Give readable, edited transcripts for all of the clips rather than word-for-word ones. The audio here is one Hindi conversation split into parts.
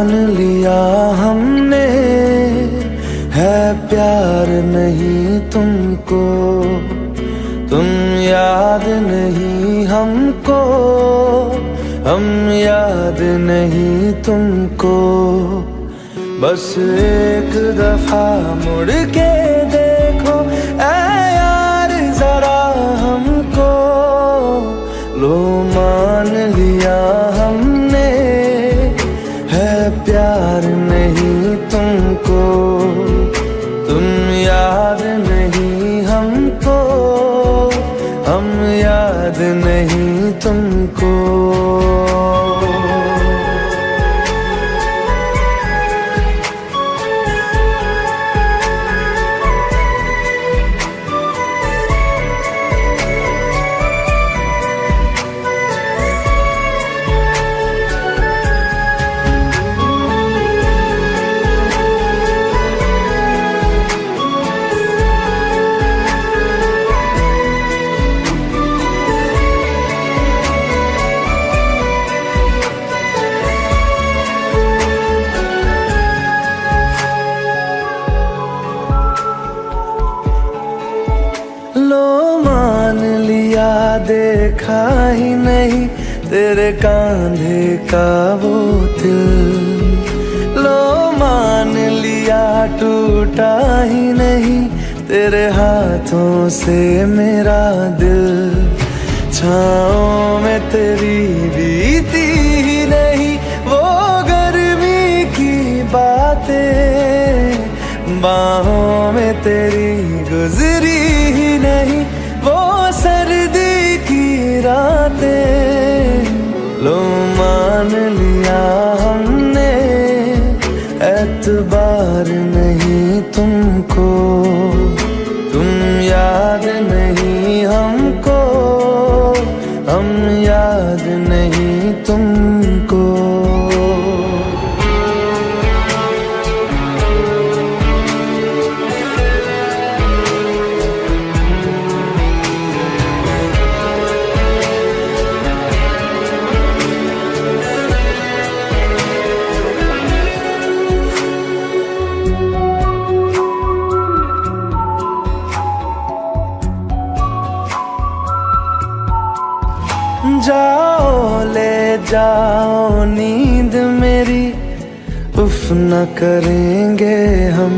मान लिया हमने, है प्यार नहीं तुमको, तुम याद नहीं हमको, हम याद नहीं तुमको। बस एक दफा मुड़ के देखो ऐ यार जरा हमको, लो मान लिया हमने, है प्यार नहीं तुमको, तुम याद नहीं हमको, हम याद नहीं तुमको। लो मान लिया देखा ही नहीं तेरे कांधे का वो दिल, लो मान लिया टूटा ही नहीं तेरे हाथों से मेरा दिल। छाँव में तेरी बीती ही नहीं वो गर्मी की बातें, बाहों में तेरी गुजरी ही नहीं वो सर्दी की रातें। लो मान लिया हमने, एतबार नहीं तुमको, तुम याद नहीं हमको, हम याद नहीं तुमको। जाओ ले जाओ नींद मेरी, उफ न करेंगे हम,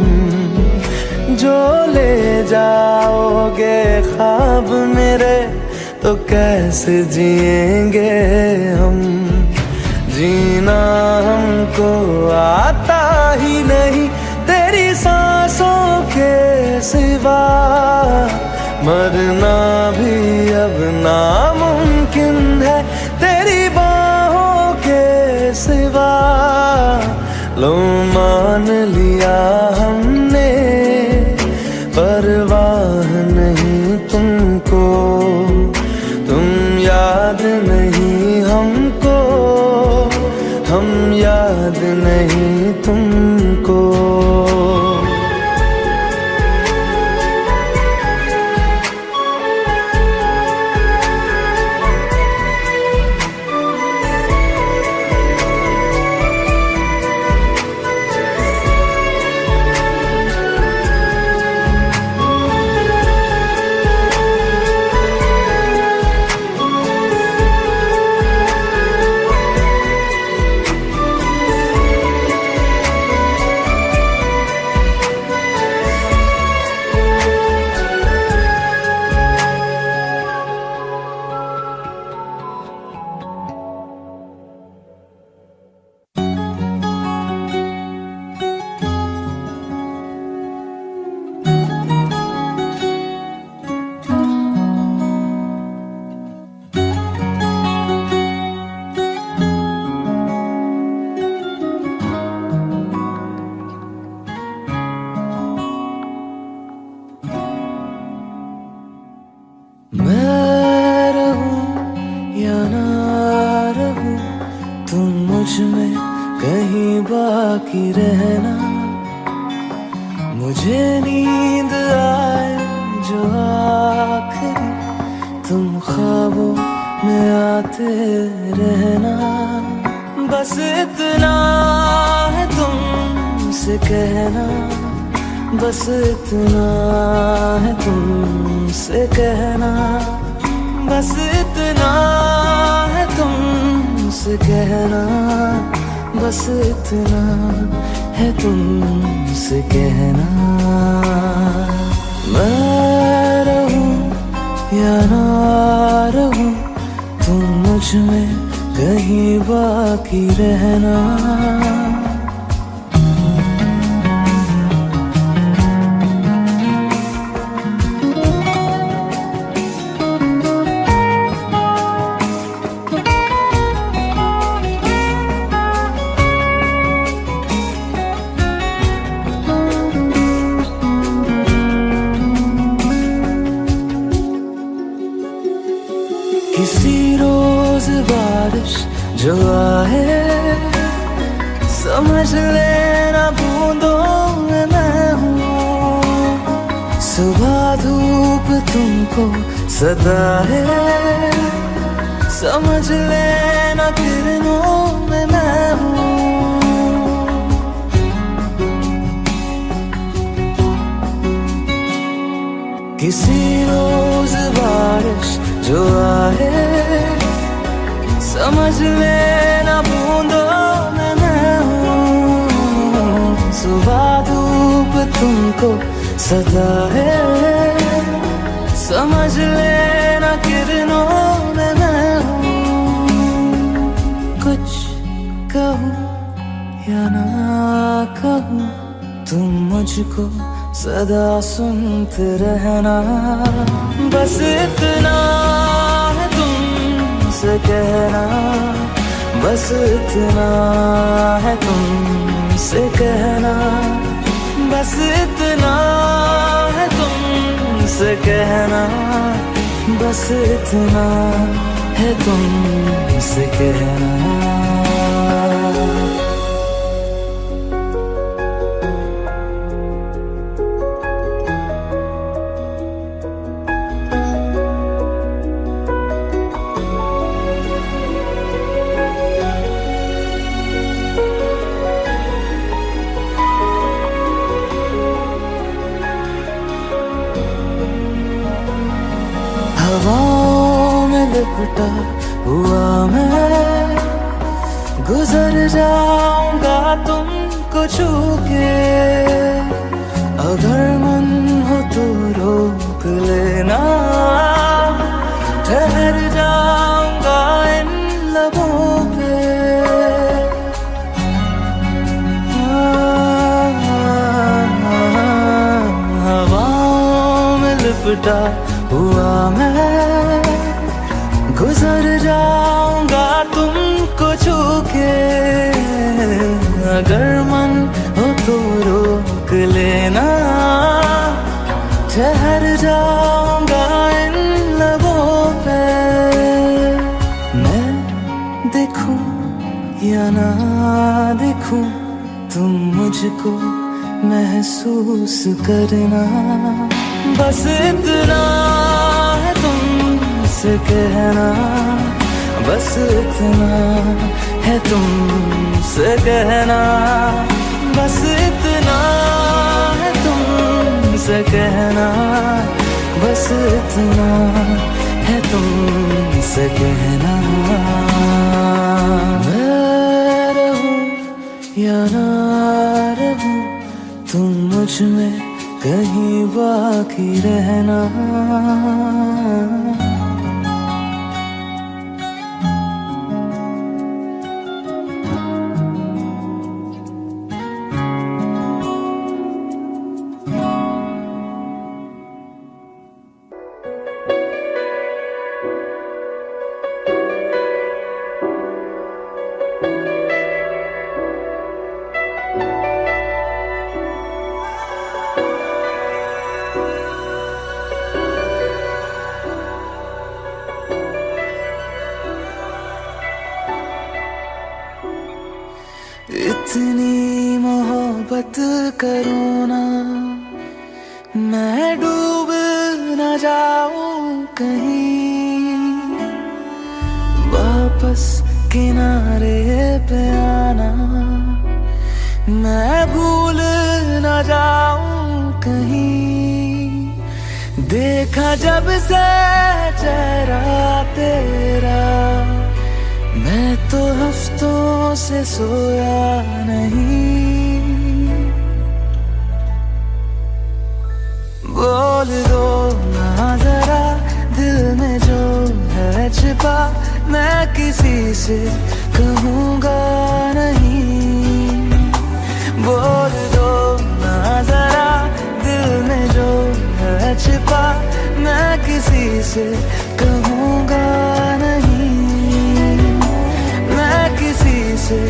जो ले जाओगे ख्वाब मेरे तो कैसे जिएंगे हम। जीना हमको आता ही नहीं तेरी सांसों के सिवा, मरना भी अब नामुमकिन है तेरी बाहों के सिवा। लो मान लिया हमने, परवाह नहीं तुमको, तुम याद नहीं हमको, हम याद नहीं तुमको। मैं रहूं या ना रहूं, तुम मुझ में कहीं बाकी रहना। मुझे नींद आए जो आखिरी, तुम ख्वाबों में आते रहना। बस इतना तुमसे कहना, बस इतना है तुमसे कहना, बस इतना है तुमसे कहना, बस इतना है तुमसे कहना। मैं रहूं या ना रहूं, तुम मुझ में कहीं बाकी रहना। किसी रोज बारिश जो आए, समझ लेना बूंदों में मैं हूँ। सुबह धूप तुमको सदा है, समझ लेना किरणों में मैं हूँ। किसी रोज बारिश जो आए, समझ लेना बूंदों में मैं हूँ। सुबह धूप तुमको सदा है, समझ लेना किरणों में मैं हूँ। कुछ कहूँ या ना कहूँ, तुम मुझको सदा सुनते रहना। बस इतना है तुमसे कहना, बस इतना है तुमसे कहना, बस इतना है तुमसे कहना, बस इतना है तुमसे कहना। हवाओं में लिपटा हुआ मैं, गुजर जाऊंगा तुमको छू के। अगर मन हो तो रोक लेना, ठहर जाऊंगा इन लबों पे। हवाओं में लिपटा हुआ मैं, गुजर जाऊंगा तुमको छू के। अगर मन हो तो रोक लेना, ठहर जाऊंगा इन लबों पे। मैं देखूं या ना देखूं, तुम मुझको महसूस करना। बस इतना है तुमसे कहना, बस इतना है तुमसे कहना, बस इतना है तुमसे कहना, बस इतना है तुमसे कहना। मैं रहूं या ना रहूं, तुम मुझ में कहीं बाकी रहना। इतनी मोहब्बत करूँ ना, मैं डूब न जाऊं कहीं। वापस किनारे पे आना, मैं भूल न जाऊं कहीं, देखा जब से चेहरा तेरा, मैं तो हफ्तों से सोया नहीं। बोल दो ना जरा दिल में जो है छिपा, मैं किसी से कहूँगा नहीं। बोल दो ना जरा दिल में जो है छिपा, मैं किसी से कहूँगा नहीं। मैं किसी से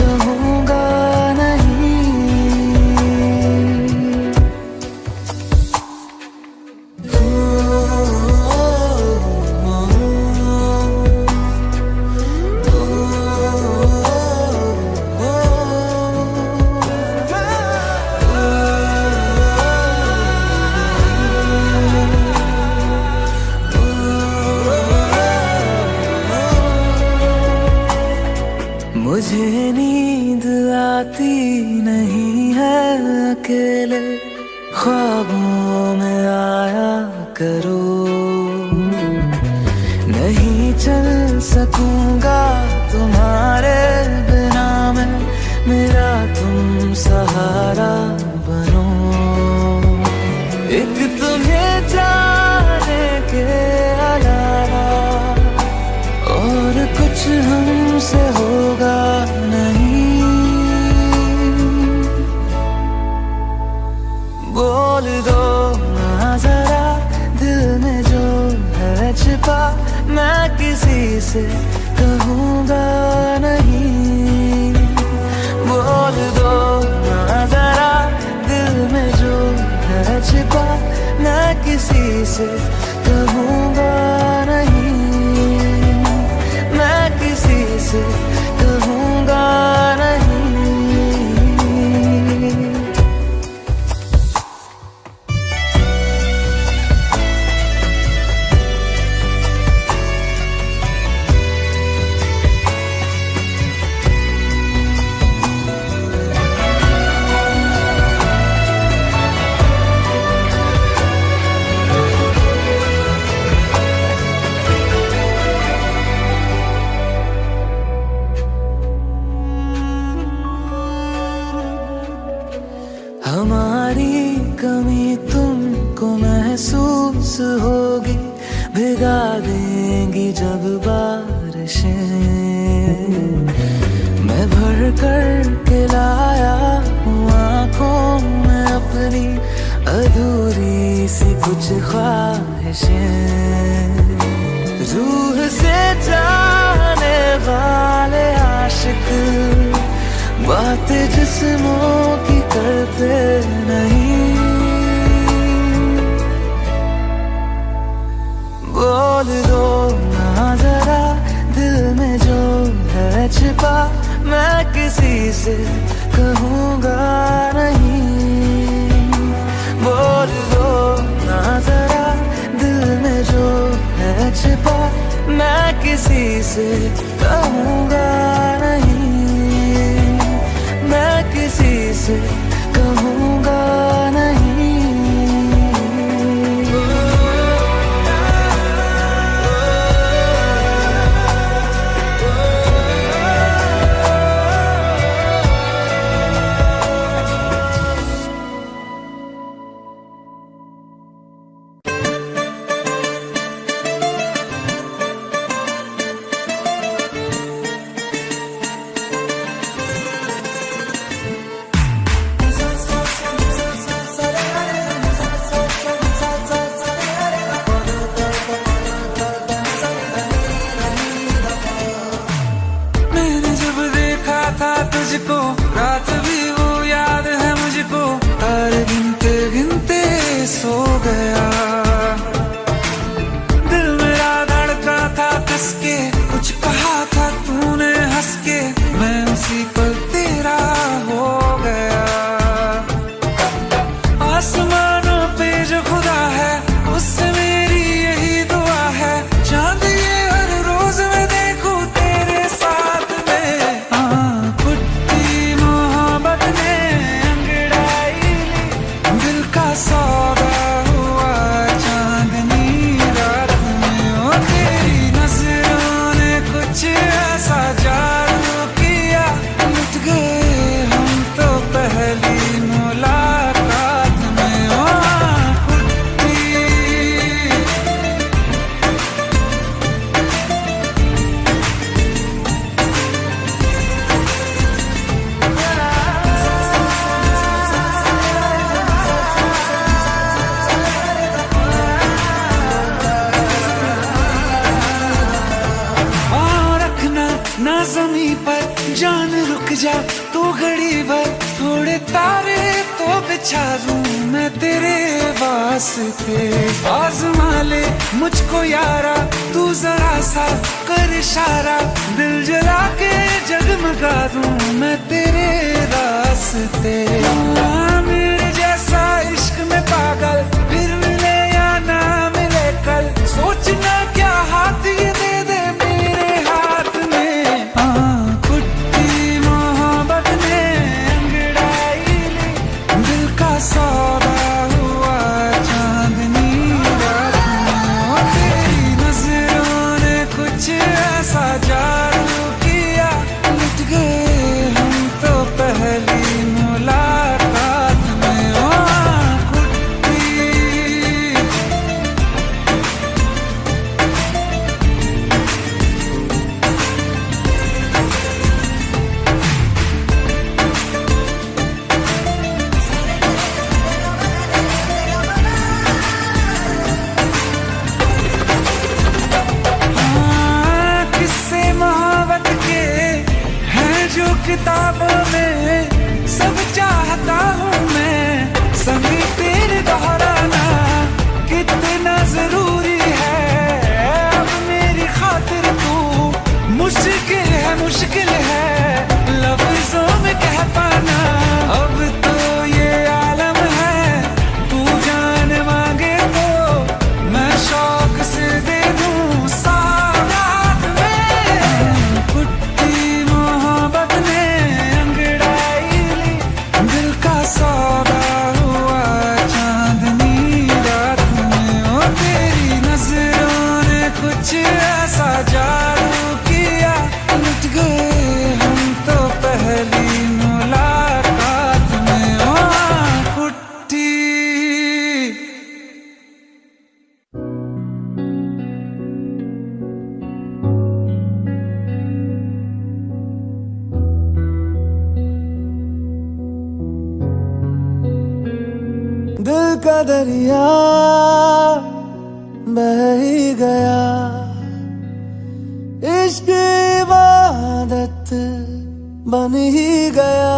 कहूँगा नहीं। मुझे नींद आती नहीं है अकेले, ख्वाबों में आया करो। नहीं चल सकूंगा तुम्हारे बिना मैं, मेरा तुम सहारा बनो। एक तुम्हें जाने के अलावा और कुछ हमसे होगा नहीं। बोल दो ना जरा दिल में जो है छिपा, मैं किसी से कहूँगा नहीं। बोल दो ना जरा दिल में जो है छिपा, मैं किसी से कहूँगा नहीं। मैं किसी से कहूँगा नहीं। हमारी कमी तुमको महसूस होगी, भिगा देंगी जब बारिशें। मैं भर कर के लाया हूँ आँखों में अपनी अधूरी सी कुछ ख्वाहिशें। रूह से जाने वाले आशिक बातें जिस्मों की करते नहीं। बोल दो ना जरा दिल में जो है छिपा, मैं किसी से कहूँगा नहीं। बोल दो ना जरा दिल में जो है छिपा, मैं किसी से कहूँगा नहीं। मैं किसी से कहूँगा नहीं। तारे तो बिछा दूं मैं तेरे वास्ते। आज़मा ले मुझको यारा, तू जरा सा कर इशारा, दिल जला के जगमगा दूं मैं तेरे रास्ते। मेरे जैसा इश्क में पागल फिर मिले या ना मिले कल, सोचना क्या हाथ ये दे दे मेरे हाथ में। कुट्टी मोहब्बत ने अंगड़ाई ली, दिल का सौदा हुआ चांदनी रात में। तेरी नजरों ने कुछ ऐसा जादू किया, लुट गए हम तो पहली मुलाकात में। कुट्टी किस्से मोहब्बत के हैं जो किताबों में, सब चाहता हूँ मैं संग तेरे दोहराना। कितना जरूरी है अब मेरी खातिर तू, मुश्किल है लफ्जों में कह पाना। अब तो ये आलम है, तू जान मांगे तो मैं शौक से दे दूं सौगात में। कुट्टी मोहब्बत ने अंगड़ाई ली, दिल का सौदा हुआ चांदनी रात में। तेरी नजरों ने कुछ ऐसा जादू किया, लुट गए हम तो पहली मुलाकात में। कुट्टी दिल का दरिया बह ही गया, इश्क इबादत बन ही गया।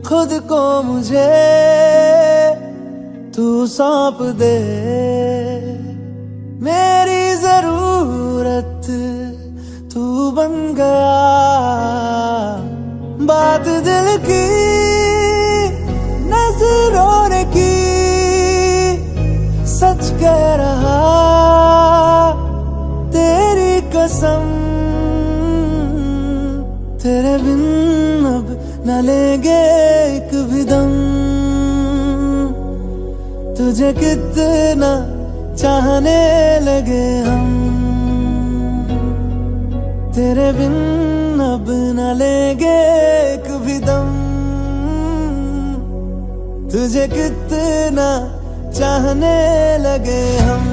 खुद को मुझे तू सौंप दे, मेरी जरूरत तू बन गया। बात दिल की नजरों ने की, सच कह रहा तेरी कसम। तेरे बिन अब न लेंगे एक भी दम, तुझे कितना चाहने लगे हम। तेरे बिन अब न लेंगे एक भी दम, तुझे कितना चाहने लगे हम।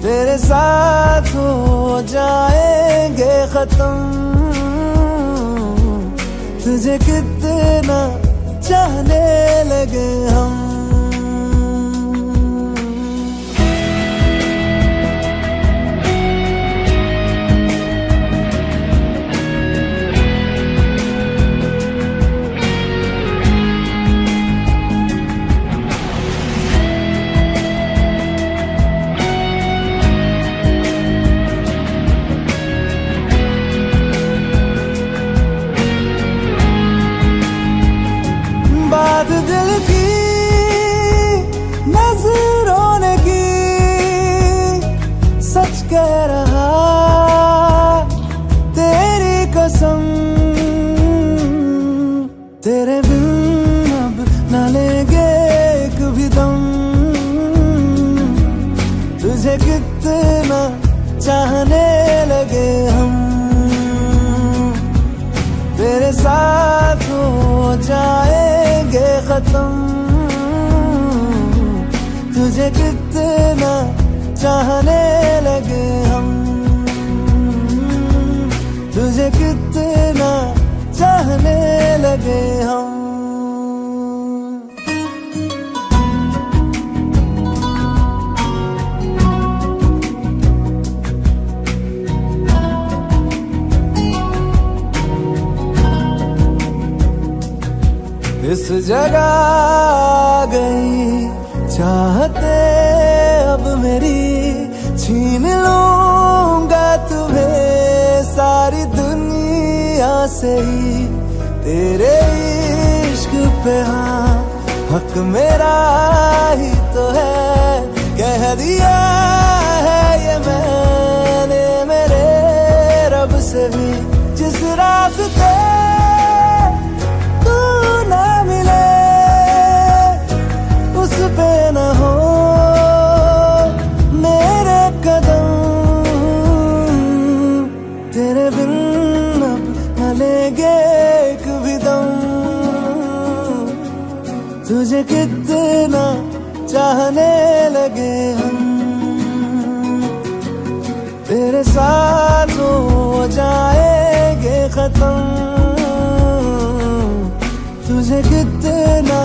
तेरे साथ हो जाएंगे खत्म, तुझे कितना चाहने लगे हम। बात दिल की नजरों ने की, सच कह रहा तेरी कसम। तेरे बिन अब न लेंगे एक भी दम, तुझे कितना चाहने लगे हम। तेरे साथ हो जाएंगे खत्म, तुझे कितना चाहने लगे हम। तुझे कितना चाहने लगे हम। इस जगह आ गई चाहते अब मेरी, छीन लूंगा तुम्हें सारी दुनिया से ही। तेरे इश्क पे हाँ हक मेरा ही तो है, कह दिया है ये मैंने मेरे रब से भी। जिस रास्ते तू ना मिले उस पे न हो मेरे कदम, तेरे बिन अब न लेंगे एक भी दम। तुझे कितना चाहने लगे हम, तेरे साथ हो जाएंगे खत्म। तुझे कितना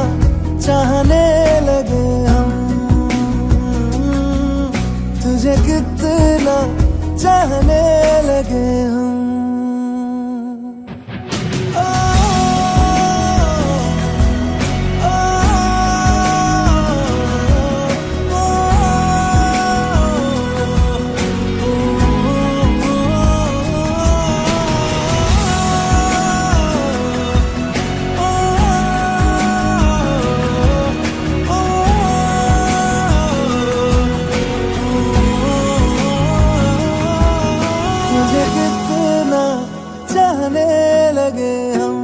चाहने लगे हम, तुझे कितना चाहने लगे हम। चाहने लगे हम।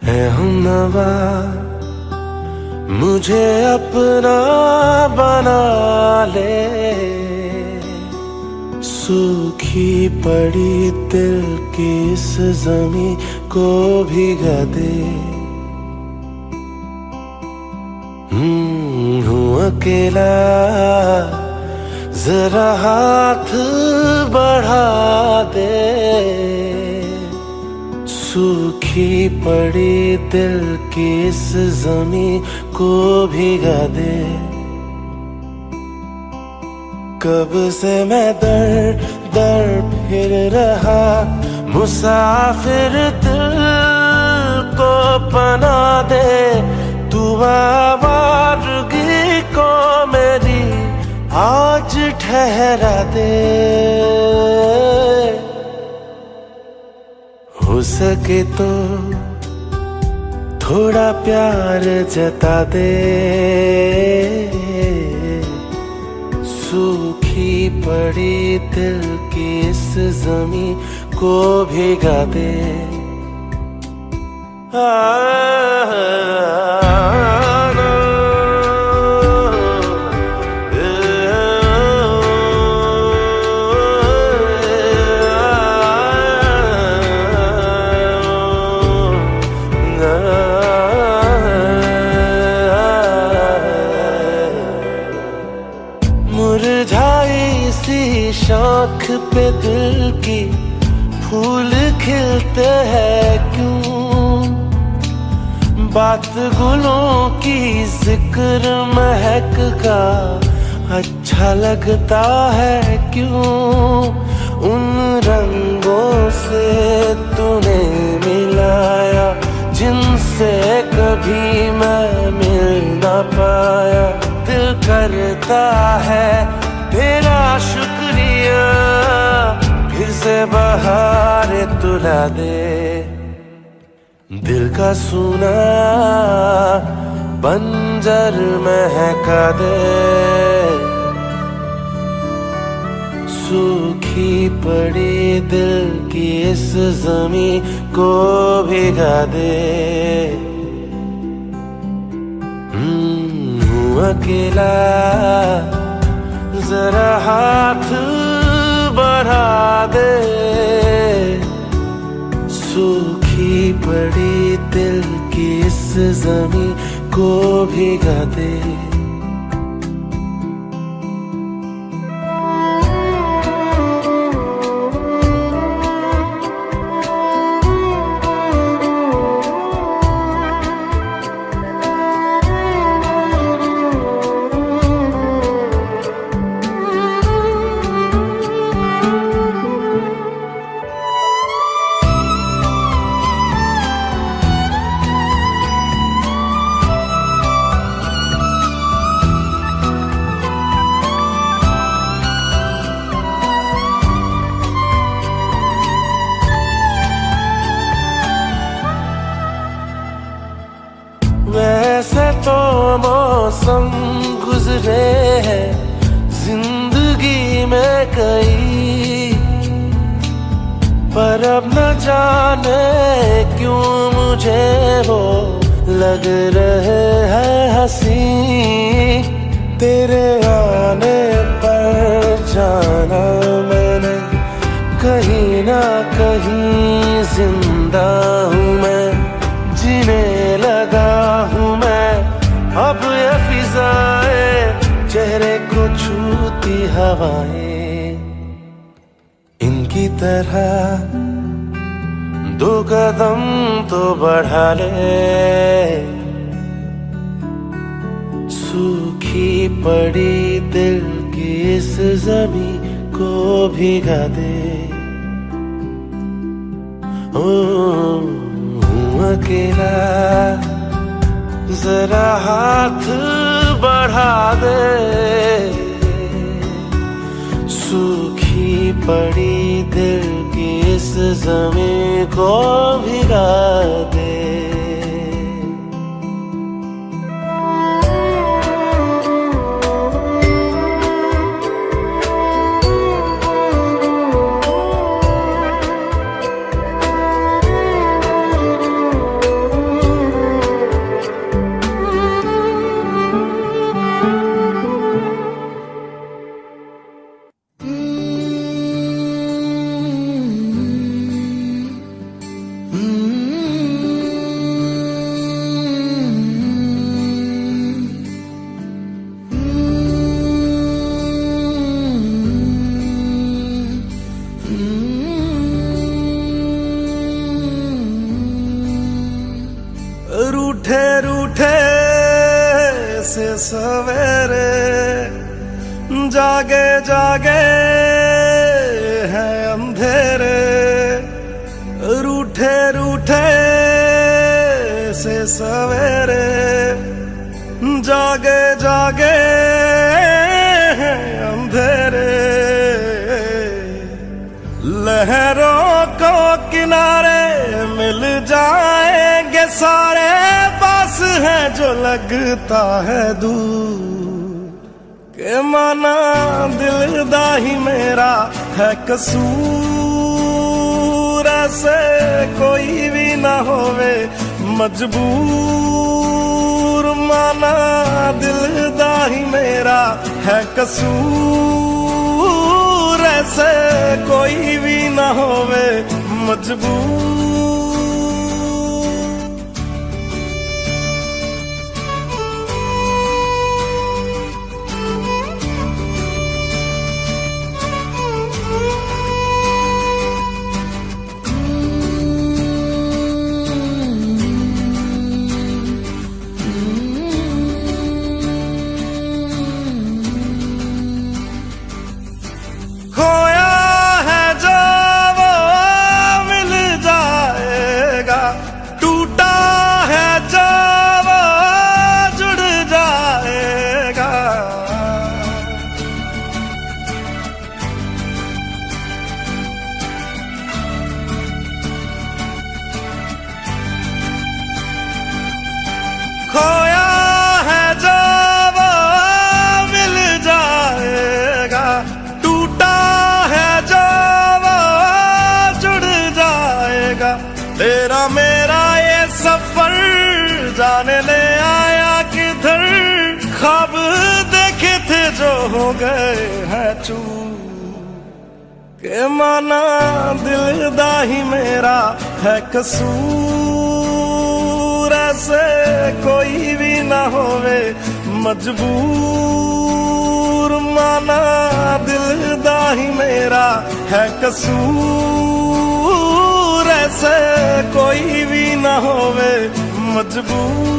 है हमनवा मुझे अपना बना ले, सूखी पड़ी दिल की इस ज़मीं को भिगा दे। हूँ अकेला जरा हाथ बढ़ा दे, सूखी पड़ी दिल की इस ज़मीं को भिगा दे। कब से मैं दर दर फिर रहा मुसाफिर, दिल को पना दे। तू आवारगी को मेरी आज ठहरा दे। हो सके तो थोड़ा प्यार जता दे, सूखी पड़ी दिल की इस ज़मीं को भिगा दे। मुरझाई सी शाख पे दिल की फूल खिलते हैं क्यों, बात गुलों की जिक्र महक का अच्छा लगता है क्यों। उन रंगों से तूने मिलाया जिनसे कभी मैं मिल ना पाया। दिल करता है तेरा शुक्रिया, फिर से बहार तुला दे। दिल का सूना बंजर महका दे, सूखी पड़ी दिल की इस ज़मीं को भिगा दे। अकेला जरा हाथ बढ़ा दे, सूखी पड़ी दिल की इस ज़मीं को भिगा दे। कई, पर अब न जाने क्यों मुझे वो लग रहे हैं हंसी। तेरे आने पर जाना मैंने कहीं ना कहीं जिंदा हूँ मैं, जीने लगा हूँ मैं अब ये फिजाएं, चेहरे को छूती हवाएं। इनकी तरह दो कदम तो बढ़ा ले, सूखी पड़ी दिल की इस जमी को भिगा दे। हूँ अकेला, जरा हाथ बढ़ा दे, सूखी पड़ी दिल की इस जमीन को भिगा दे। रूठे रूठे से सवेरे, जागे जागे हैं अंधेरे। रूठे रूठे से सवेरे, जागे जागे हैं अंधेरे। लहरों को किनारे मिल जाएंगे सारे, पास है जो लगता है दूर। के माना दिलदा ही मेरा है कसूर, ऐसे कोई भी ना होवे मजबूर। माना दिलदा ही मेरा है कसूर, ऐसे कोई भी ना होवे मजबूर। खोया है जो वो मिल जाएगा, टूटा है जो वो जुड़ जाएगा। तेरा मेरा ये सफर जाने ले आया किधर, ख्वाब देखे थे जो हो गए हैं चूर। के माना दिलदा ही मेरा है कसूर, ऐसे कोई भी ना होवे मजबूर। माना दिलदा ही मेरा है कसूर, ऐसे कोई भी ना होवे मजबूर।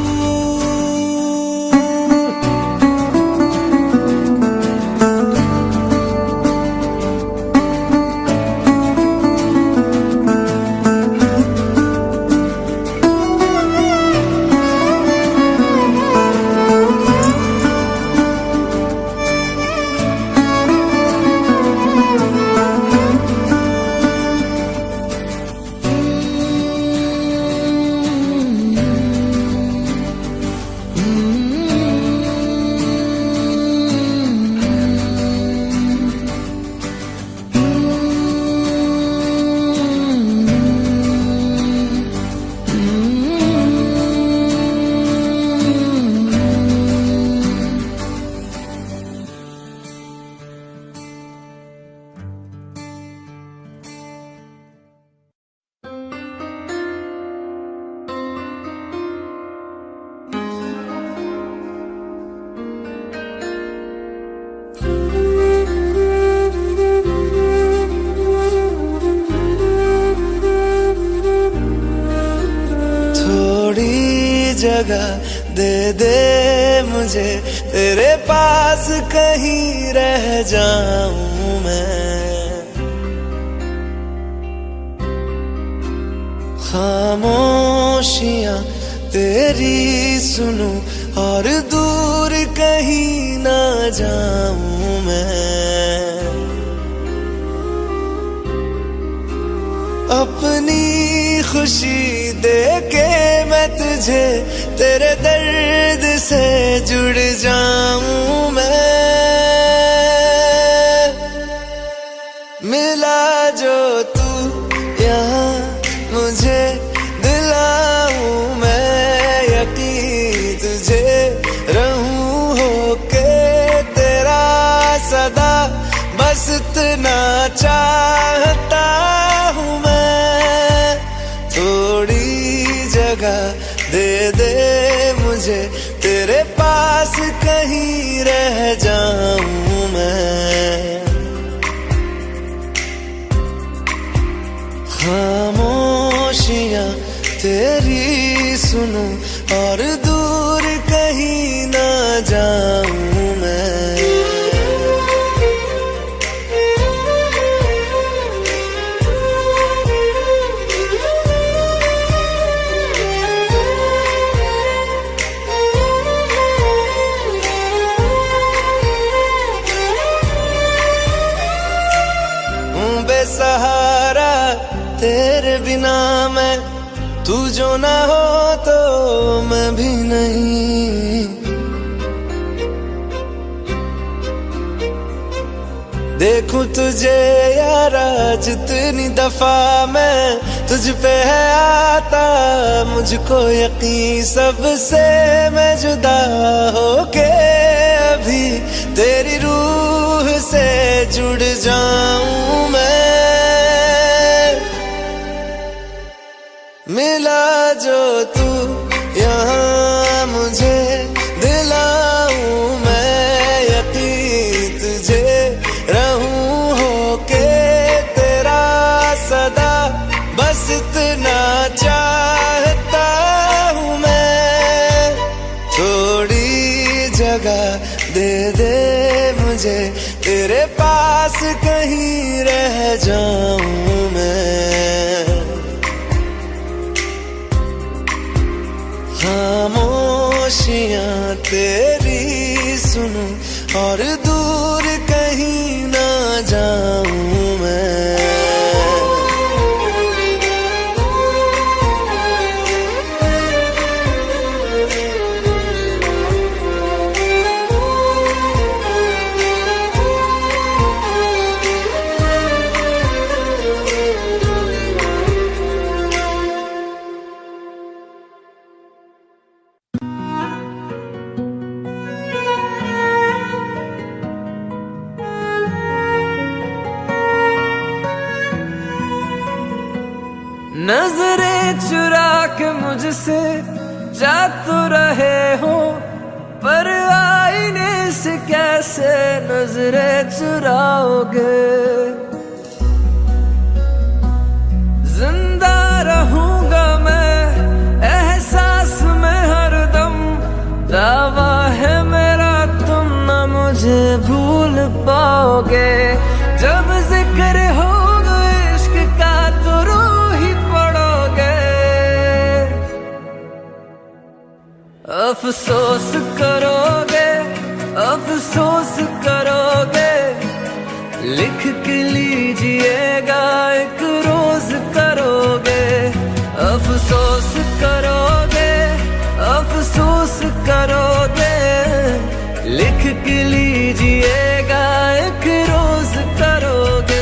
जगह दे दे मुझे, तेरे पास कहीं रह जाऊं मैं। खामोशियां तेरी सुनूं और दूर कहीं ना जाऊं मैं। अपनी खुशी दे के मैं तुझे, तेरे दर्द से जुड़ जाऊं मैं। मिला जो तू यहाँ मुझे, दिलाऊं मैं यकीन तुझे, रहूं होके तेरा सदा, बस इतना चाहता हूँ मैं। थोड़ी जगह दे दे मुझे, तेरे पास कहीं रह जाऊं मैं। खामोशियां तेरी सुनूं और दूर कहीं ना जाऊं मैं। बेसहारा तेरे बिना मैं, तू जो ना हो तो मैं भी नहीं। देखूं तुझे यारा जितनी दफा मैं, तुझ पे है आता मुझको यकीन, सबसे मैं जुदा होके अभी तेरी रूह से जुड़ जाऊं मैं। मिला जो तू यहाँ मुझे, दिलाऊं मैं यकीन तुझे, रहूं होके तेरा सदा, बस इतना चाहता हूँ मैं। थोड़ी जगह दे दे मुझे, तेरे पास कहीं रह जाऊं मैं। खामोशियां तेरी सुनूं और दूर कहीं ना जाऊं मैं। नजरें चुरा के मुझसे जा तो रहे हो, पर आईने से कैसे नजरें चुराओगे। जिंदा रहूंगा मैं एहसास में हरदम, दावा है मेरा तुम न मुझे भूल पाओगे। जब जिक्र होगा इश्क का तो रो ही पड़ोगे। अफसोस करोगे, अफसोस करोगे, लिख के लीजिएगा एक रोज करोगे। अफसोस करोगे, अफसोस करोगे, लिख के लीजिएगा एक रोज करोगे।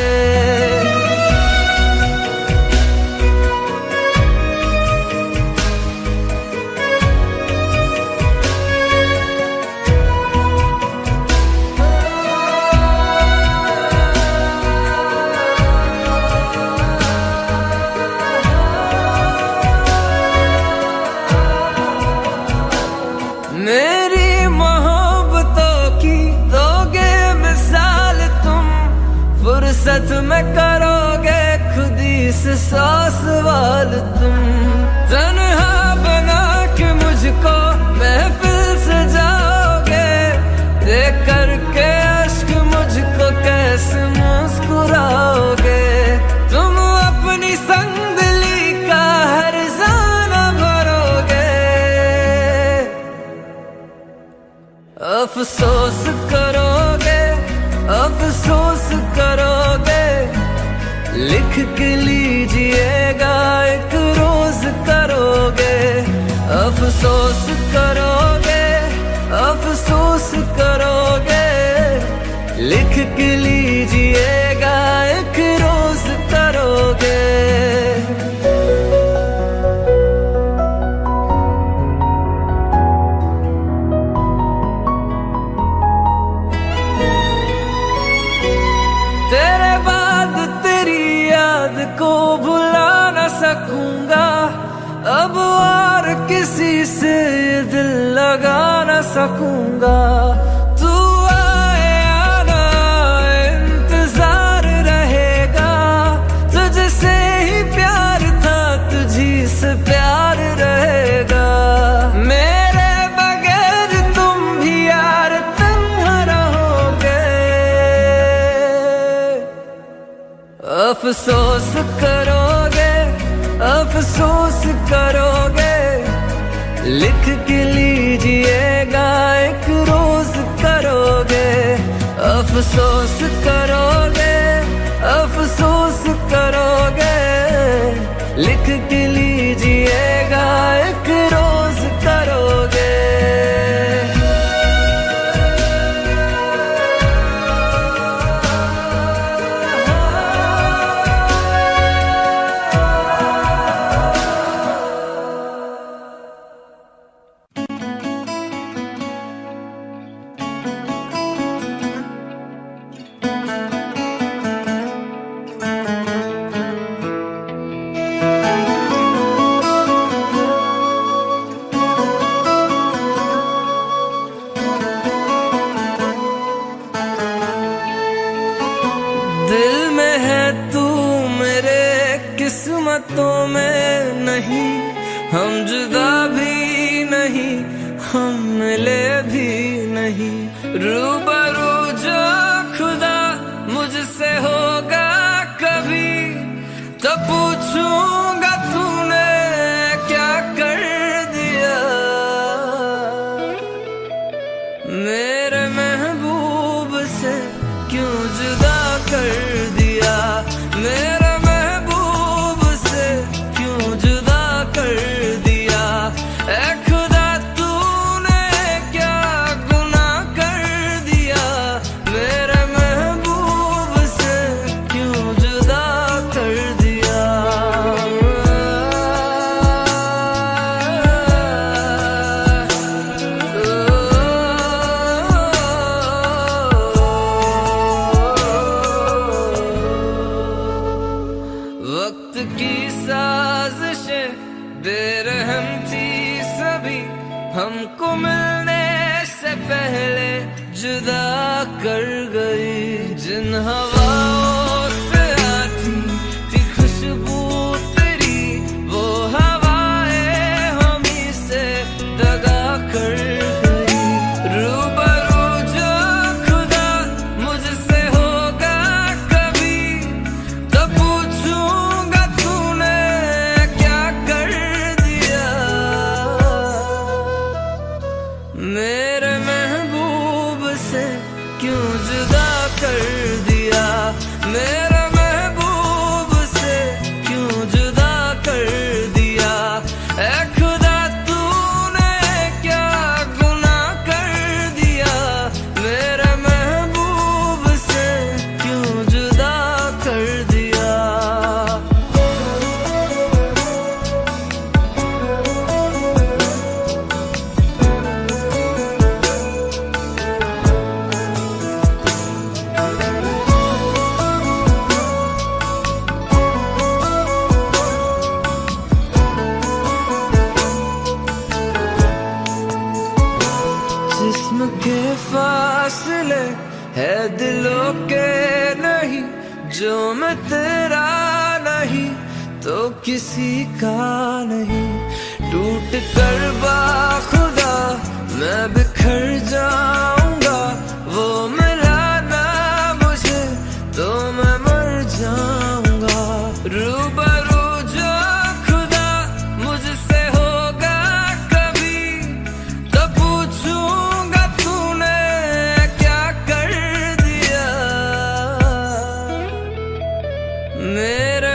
मेरी मोहब्बतों की दोगे मिसाल तुम, फुर्सत में करोगे खुदी से 100 सवाल तुम। तन्हा बना के मुझको के लीजिएगा एक रोज करोगे, अफसोस करोगे, अफसोस करोगे। लिख के लीजिएगा एक रोज करोगे। तेरे बाद तेरी याद को भुला न सकूंगा, अब और किसी से दिल लगा न सकूंगा। तू आए आना इंतजार रहेगा, तुझसे ही प्यार था तुझी से प्यार रहेगा। मेरे बगैर तुम भी यार तन्हा रहोगे, अफसोस करोगे, अफसोस करोगे। लिख के लीजिएगा एक रोज करोगे, अफसोस करोगे, अफसोस करोगे। लिख के लीजिएगा एक रोज करोगे। दिल में है तू मेरे, किस्मतों में नहीं। हम जुदा भी नहीं, हम मिले भी नहीं। रूबरू जो खुदा मुझसे होगा कभी, तो पूछूंगा तूने क्या कर दिया। मेरे महबूब से क्यों जुदा कर दिया, मेरे महबूब से क्यों जुदा कर दिया। ऐ खुदा तूने क्या गुनाह कर दिया, मेरे महबूब से क्यों जुदा कर दिया। वक्त की साजिशें बेरहम थी सभी, हमको मिलने से पहले जुदा कर गई। जिन हवाओं से आती थी खुशबू तेरी, वो हवाएं हमी से दगा कर गई। रूबरू जो खुदा मुझसे होगा कभी, तो पूछूंगा तूने क्या कर दिया। मेरे महबूब से क्यों जुदा कर दिया, मेरे महबूब से क्यों जुदा कर दिया। ऐ खुदा तूने क्या गुनाह कर दिया, मेरे महबूब से क्यों जुदा कर दिया। जिस्म के फासले है दिलों के नहीं, जो मैं तेरा नहीं तो किसी का नहीं। टूट कर बाखुदा मैं बिखर जाऊंगा, वो मिलाना मुझे तो मैं मर जाऊंगा। रूबरू जो खुदा मुझसे होगा कभी, तो पूछूंगा तूने क्या कर दिया। मेरे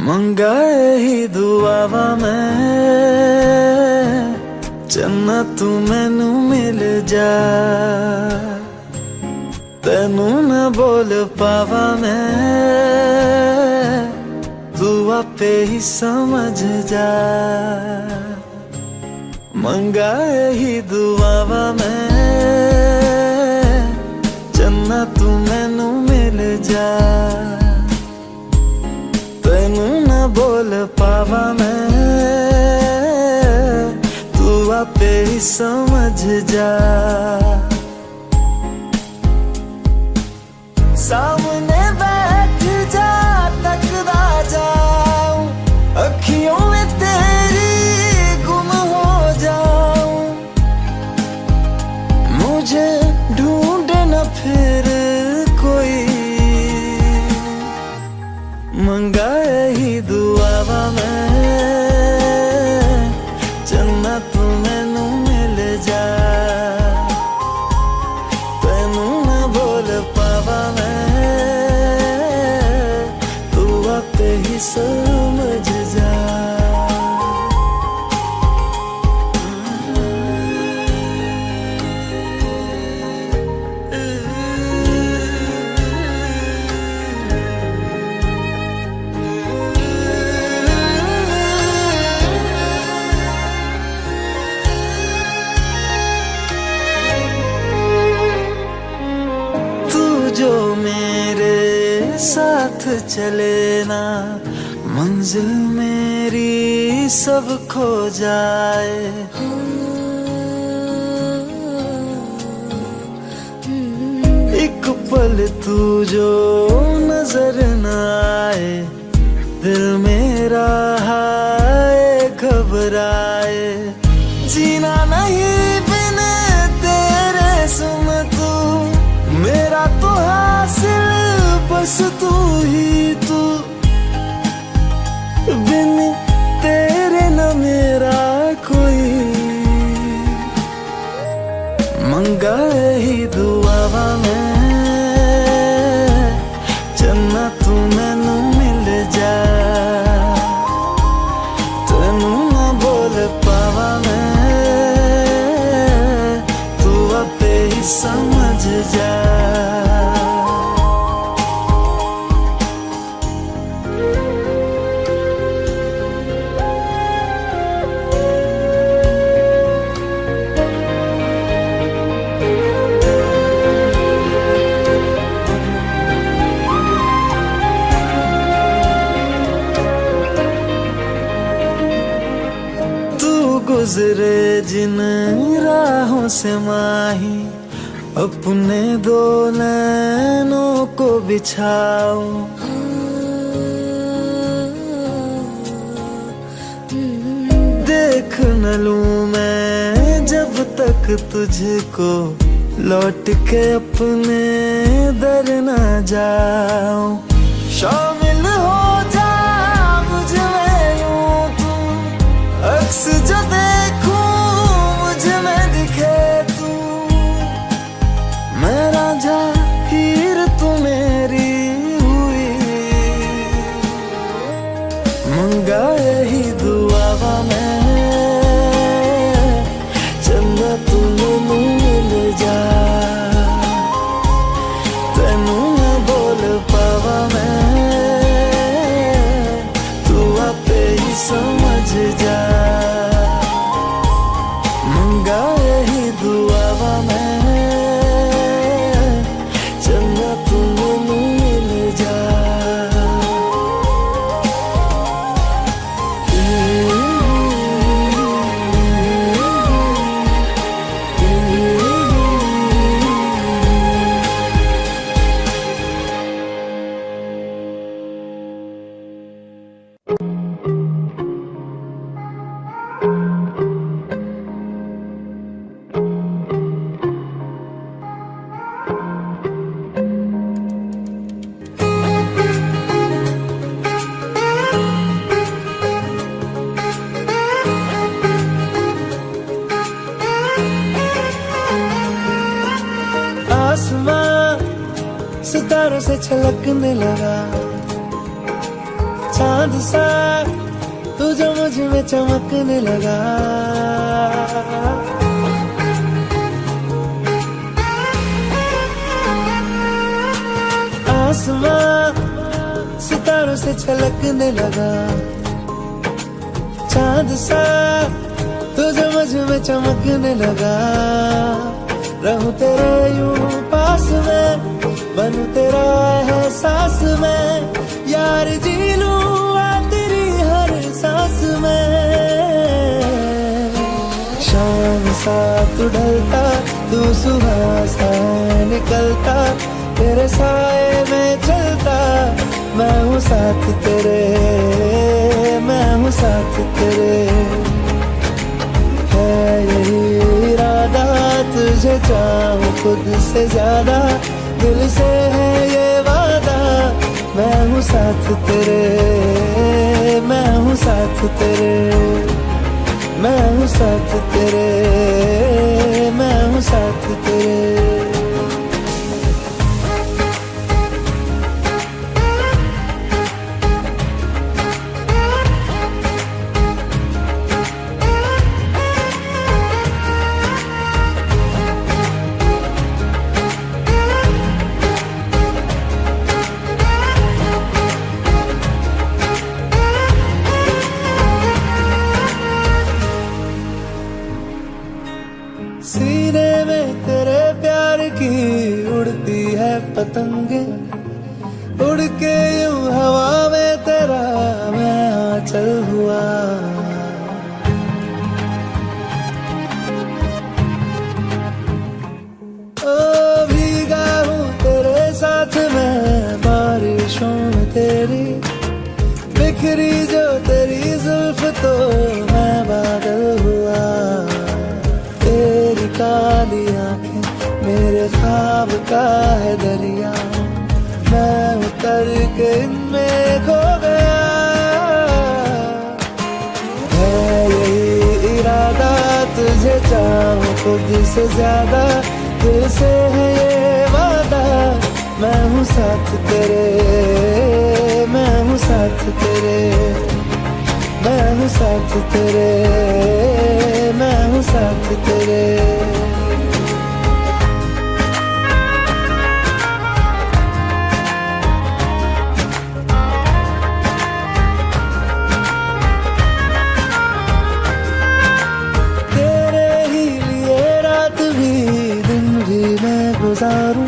मंगाए ही दुआवा मैं चन्ना तू मैनू मिल जा तेनू न बोल पावा मैं तू आपे ही समझ जा मंगाए ही दुआवा मैं चन्ना तू मैनू मिल जा तेनू न बोल पावा मैं तू आपे ही समझ जा सामने बैठ जा तकदा जाऊं अखियों में तेरी गुम हो जाऊं मुझे ढूंढे न फिर कोई मंगाए ही दुआवा मैं चन्ना तू मैनू मिल जा तेनू न बोल पावा मैं तू आपे ही समझ जा जो मेरे साथ चले ना मंजिल मेरी सब खो जाए एक पल तू जो नजर न आए दिल मेरा हाय घबराए जीना नहीं बिन तेरे सुन तू मेरा तो हासिल बस तू ही तू बिन तेरे न मेरा कोई मंगाए ही दुआवा मैं चन्ना तू मैनू मिल जा तेनू न बोल पावा मैं तू आपे ही समझ जा गुजरे जिन राहों से माही अपने दो नैनों को बिछाओ देख न लूं मैं जब तक तुझको लौट के अपने दर न जाऊं शामिल हो जा मुझ में यूं तू अक्स जो देखूं मुझ में दिखे तू मैं रांझा हीर तू मेरी हुई मंगाए ही दुआवा मैं चन्ना तू मैनू मिल जा तेनू न बोल पावा मैं तू आपे ही समझ जा मंगाए ही दुआवा मैं चन्ना तू मैनू मिल जा आसमां सितारों से छलकने लगा चांद सा तू जो मुझ में चमकने लगा। आसमां सितारों से छलकने लगा। चांद सा तू जो मुझ में चमकने लगा। रहूं तेरे यूं पास में, बनूं तेरा एहसास में, यार जी लूं तेरी हर सांस में। शाम सा तू ढलता, तू सुबह सा निकलता, तेरे साए में चलता, मैं हूँ साथ तेरे, मैं हूँ साथ तेरे। है यही इरादा तुझे चाहूं खुद से ज्यादा, दिल से है ये वादा, मैं हूँ साथ तेरे, मैं हूँ साथ तेरे, मैं हूँ साथ तेरे, मैं हूँ साथ तेरे। सीने में तेरे प्यार की उड़ती है पतंगे, उड़ के यूं हवा में तेरा मैं आंचल हुआ। ओ भीगा हूँ तेरे साथ मैं बारिशों में तेरी, बिखरी जो तेरी जुल्फ तो मैं बादल हुआ। तेरी काली आंखें मेरे ख्वाब का है दरिया, मैं उतर के इनमें खो गया। है यही इरादा तुझे चाहूं खुद से ज्यादा, दिल से है ये वादा, मैं हूँ साथ तेरे, मैं हूँ साथ तेरे, मैं हूँ साथ तेरे, मैं हूँ साथ तेरे। तेरे ही लिए रात भी दिन भी मैं गुजारूं,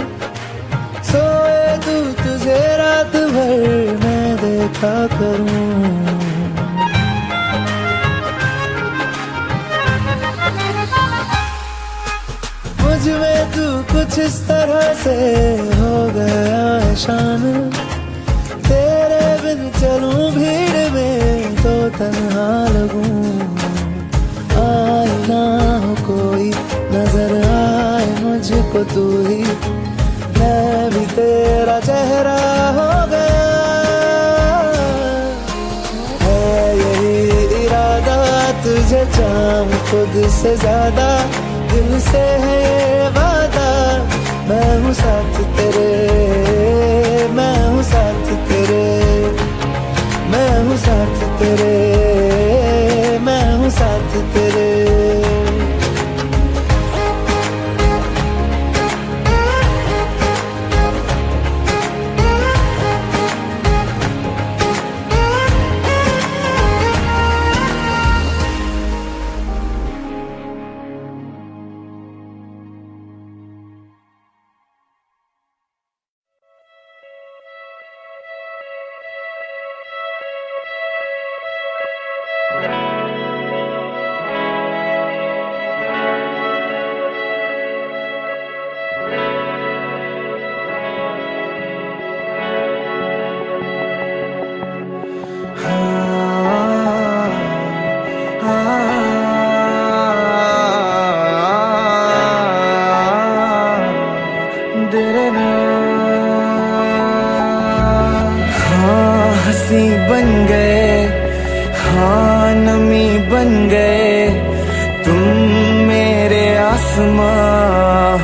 सोए तू तुझे रात भर मैं देखा करूं। मुझ में तू कुछ इस तरह से हो गया है शामिल, तेरे बिन चलूं भीड़ में तो तन्हा लगूं। आए ना हो कोई नजर आए मुझको तू ही, मैं भी तेरा चेहरा हो गया। है यही इरादा तुझे चाहूं खुद से ज्यादा, दिल से है ये वादा, मैं हूँ साथ तेरे, मैं हूँ साथ तेरे, मैं हूँ साथ तेरे, मैं हूँ साथ तेरे। हंसी बन गए, हाँ नमी बन गए तुम, मेरे आसमां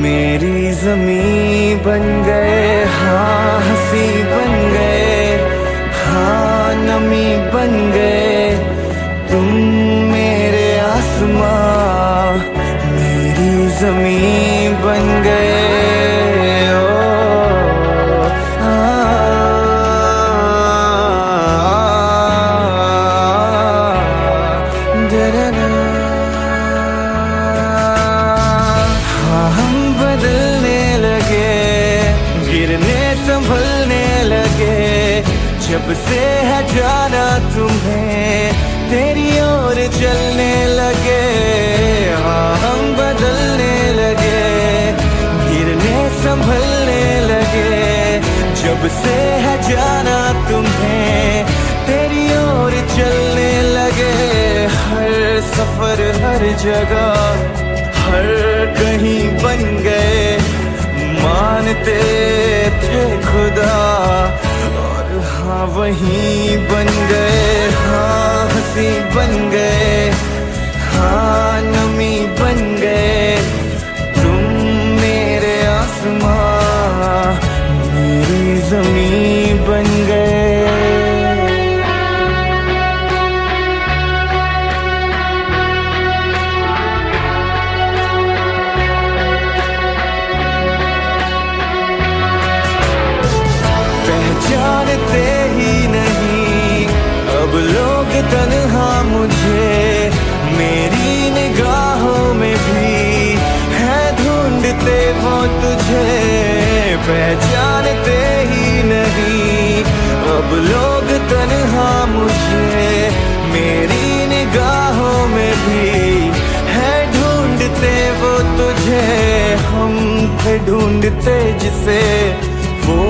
मेरी जमी बन गए। हाँ हंसी बन गए, हाँ जब से है जाना तुम्हें तेरी ओर चलने लगे, हाँ हम बदलने लगे, गिरने संभलने लगे। जब से है जाना तुम्हें तेरी ओर चलने लगे, हर सफर हर जगह हर कहीं बन गए, मानते थे खुदा और हाँ वहीं बन गए, हाँ हंसी बन गए, हाँ नमी बन गए। तुम मेरे आसमां मेरी ज़मीं बन गए। जानते ही नहीं अब लोग तन्हा मुझे, मेरी निगाहों में भी है ढूंढते वो तुझे। पहचानते ही नहीं अब लोग तन्हा मुझे, मेरी निगाहों में भी है ढूंढते वो तुझे। हम थे ढूंढते जिसे वो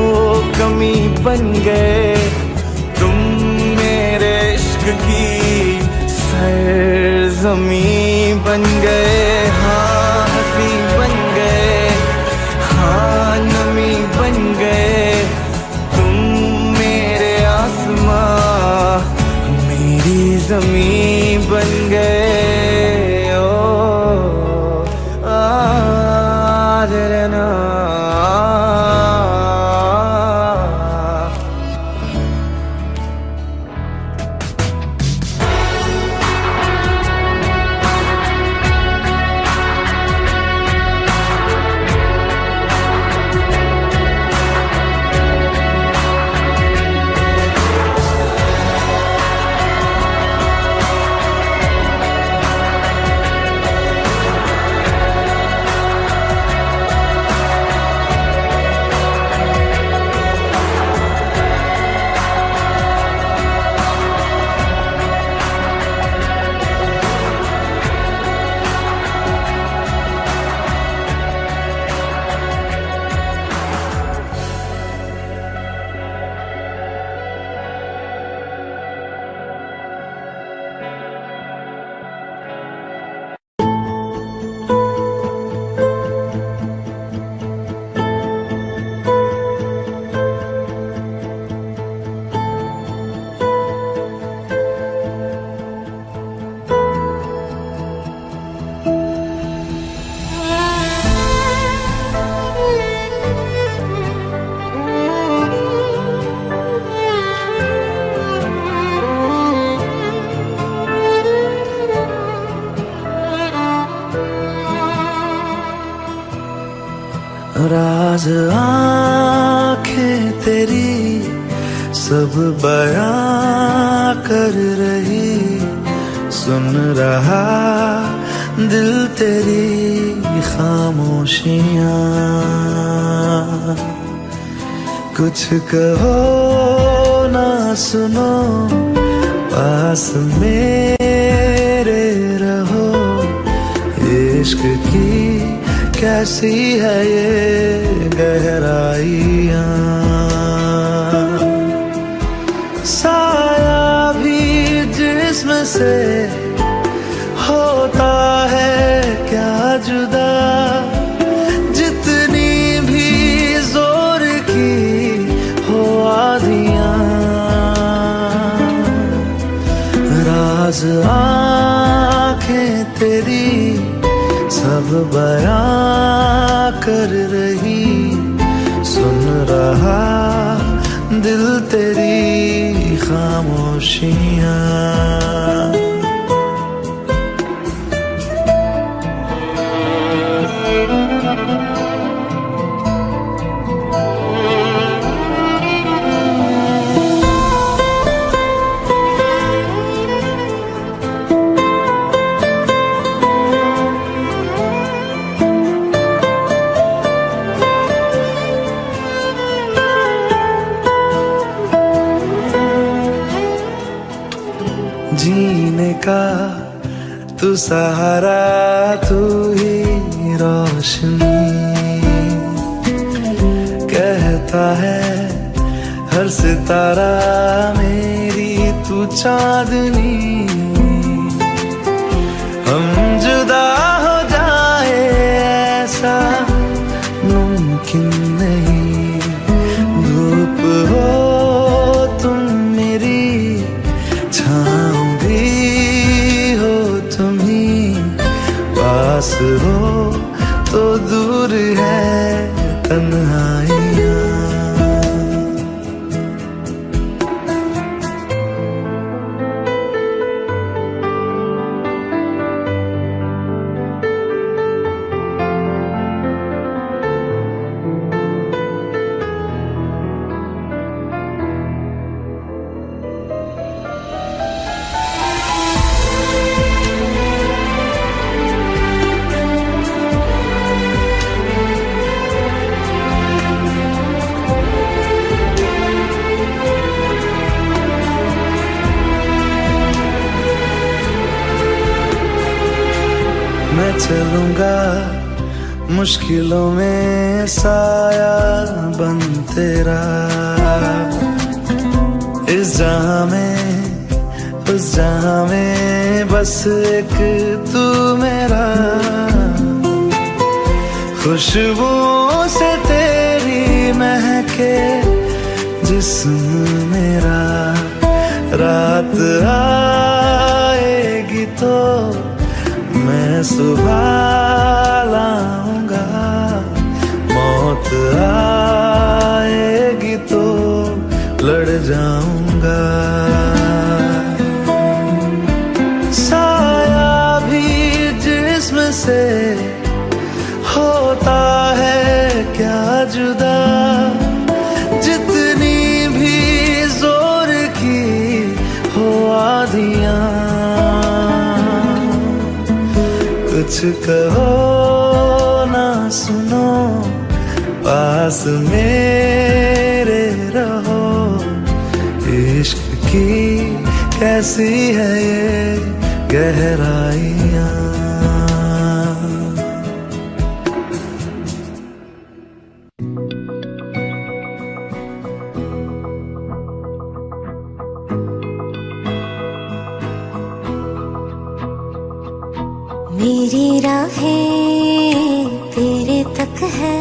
कमी बन गए, तुम मेरे इश्क की सरज़मीं बन गए, हाँ हंसी बन गए, हाँ नमी बन गए। तुम मेरे आसमां मेरी ज़मीं बन गए। ओ आदरना राज आँखें तेरी सब बयां कर रही, सुन रहा दिल तेरी खामोशियाँ। कुछ कहो ना सुनो, पास मेरे रहो, इश्क की कैसी है ये गहराइयाँ। साया भी जिस्म से होता है क्या जुदा, जितनी भी जोर की हो आँधियाँ। राज आँखें तेरी सब बयां कर रही, सुन रहा दिल तेरी खामोशियाँ। जीने का तू सहारा, तू ही रोशनी। कहता है हर सितारा मेरी तू चांदनी। हम जुदा हो जाए ऐसा मुमकिन नहीं। धूप हो तुम मेरी, छाँव भी हो तुम ही। पास हो तो दूर है तन्हाइयाँ। मैं चलूंगा मुश्किलों में साया बन तेरा। इस जहां में उस जहां में बस एक तू मेरा। खुशबुओं से तेरी महके जिस्म मेरा। रात आएगी तो मैं सुबह लाऊंगा। मौत आएगी तो लड़ जाऊंगा। साया भी जिस्म से होता है क्या जुदा। जितनी भी जोर की हो आधियां, कुछ कहो ना सुनो, पास मेरे रहो। इश्क की कैसी है ये गहराइयाँ। मेरी राहें तेरे तक है,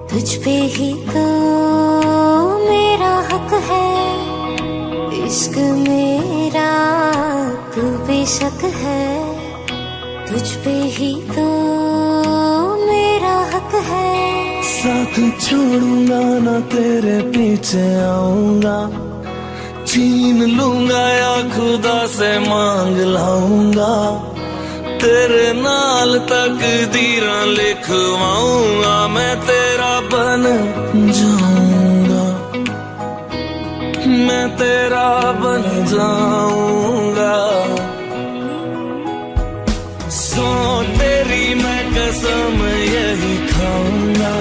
तुझ पे ही तो मेरा हक है। इश्क मेरा तू बेशक है, तुझ पे ही तो मेरा हक है। साथ छोड़ूंगा ना तेरे पीछे आऊंगा। छीन लूंगा या खुदा से मांग लाऊंगा। तेरे नाल तकदीरां लिखवाऊंगा। मैं तेरा बन जाऊंगा, मैं तेरा बन जाऊंगा। सो तेरी मैं कसम यही खाऊंगा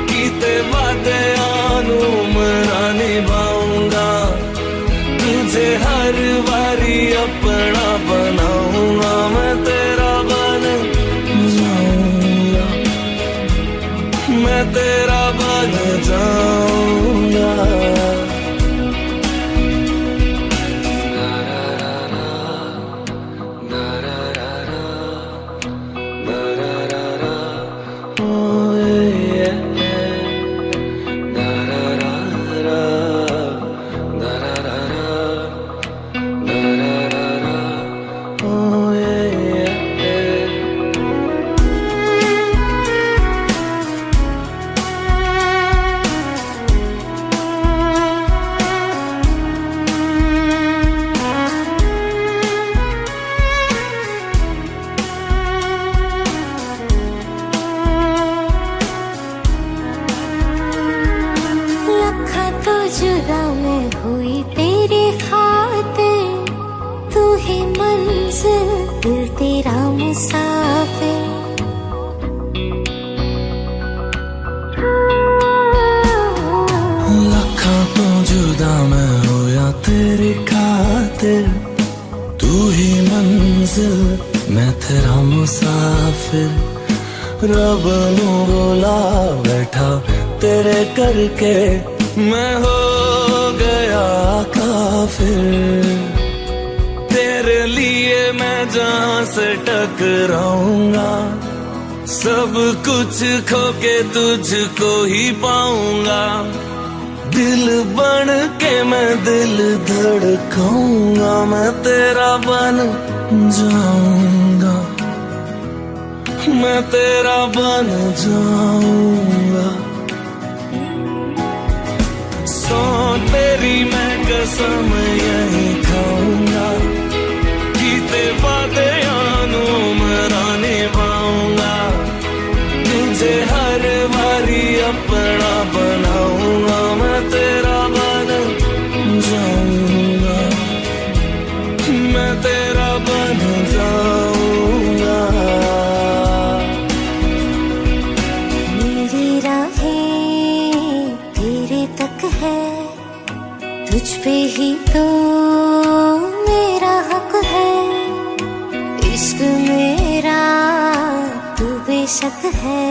कि ते वादे आनू मना निभाऊंगा। तुझे हर बारी अपना बनाऊंगा। मैं तेरा बन जाऊंगा, मैं तेरा बन जाऊंगा। फिर रब नू बुला बैठा तेरे करके मैं हो गया काफिर। तेरे लिए मैं जहां से टकराऊंगा, सब कुछ खो के तुझको ही पाऊंगा। दिल बन के मैं दिल धड़काऊंगा, मैं तेरा बन जाऊंगा, मैं तेरा बन जाऊंगा। सौ तेरी मैं कसम यही खाऊंगा, कीते वादे आनू मरा निभाऊंगा। तुझे हर बारी अपना बनाऊंगा, मैं तेरा बन जाऊंगा, मैं तेरा बन जाऊंगा। मेरी राहें तेरे तक है, तुझ पे ही तो मेरा हक है। इश्क मेरा तू बेशक है,